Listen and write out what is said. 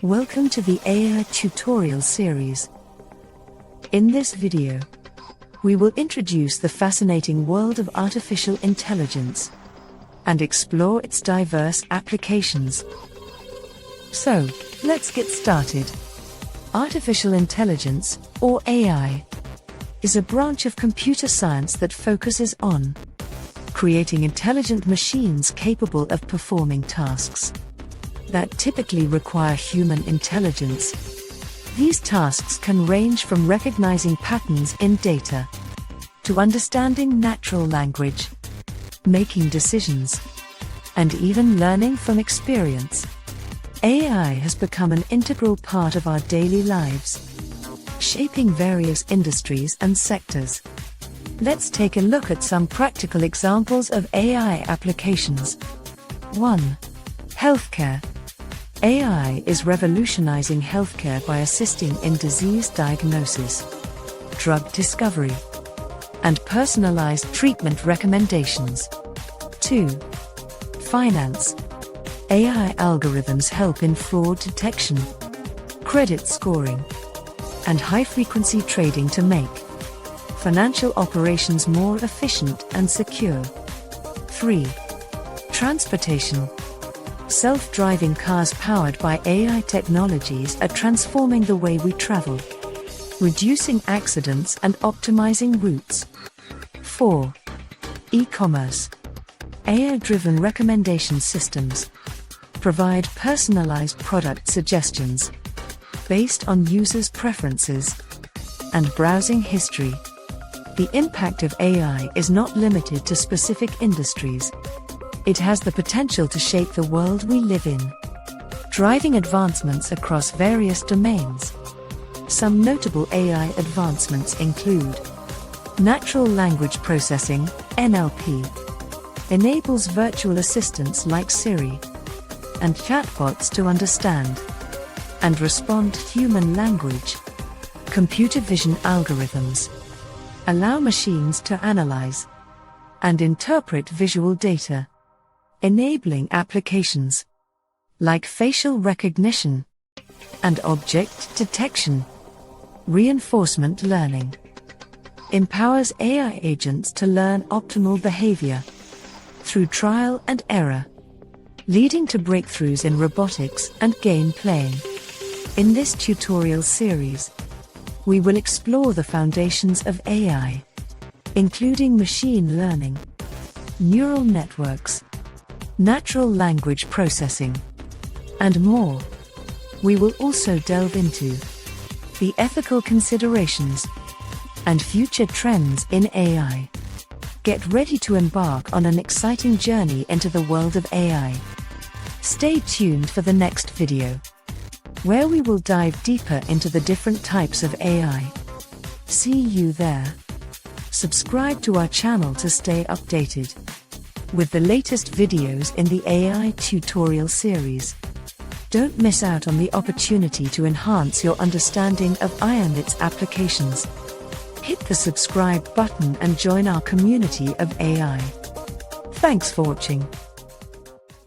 Welcome to the AI tutorial series. In this video, we will introduce the fascinating world of artificial intelligence and explore its diverse applications. So, let's get started. Artificial intelligence, or AI, is a branch of computer science that focuses on creating intelligent machines capable of performing tasks that typically require human intelligence. These tasks can range from recognizing patterns in data to understanding natural language, making decisions, and even learning from experience. AI has become an integral part of our daily lives, shaping various industries and sectors. Let's take a look at some practical examples of AI applications. 1. Healthcare. AI is revolutionizing healthcare by assisting in disease diagnosis, drug discovery, and personalized treatment recommendations. 2. Finance. AI algorithms help in fraud detection, credit scoring, and high-frequency trading to make financial operations more efficient and secure. 3. Transportation. Self-driving cars powered by AI technologies are transforming the way we travel, reducing accidents and optimizing routes. 4. E-commerce. AI-driven recommendation systems provide personalized product suggestions based on users' preferences and browsing history. The impact of AI is not limited to specific industries. It has the potential to shape the world we live in, driving advancements across various domains. Some notable AI advancements include natural language processing, NLP, enables virtual assistants like Siri and chatbots to understand and respond to human language. Computer vision algorithms allow machines to analyze and interpret visual data, enabling applications like facial recognition and object detection. Reinforcement learning empowers AI agents to learn optimal behavior through trial and error, leading to breakthroughs in robotics and game playing. In this tutorial series, we will explore the foundations of AI, including machine learning, neural networks, natural language processing, and more. We will also delve into the ethical considerations and future trends in AI. Get ready to embark on an exciting journey into the world of AI. Stay tuned for the next video, where we will dive deeper into the different types of AI. See you there. Subscribe to our channel to stay updated with the latest videos in the AI tutorial series. Don't miss out on the opportunity to enhance your understanding of AI and its applications. Hit the subscribe button and join our community of AI. Thanks for watching.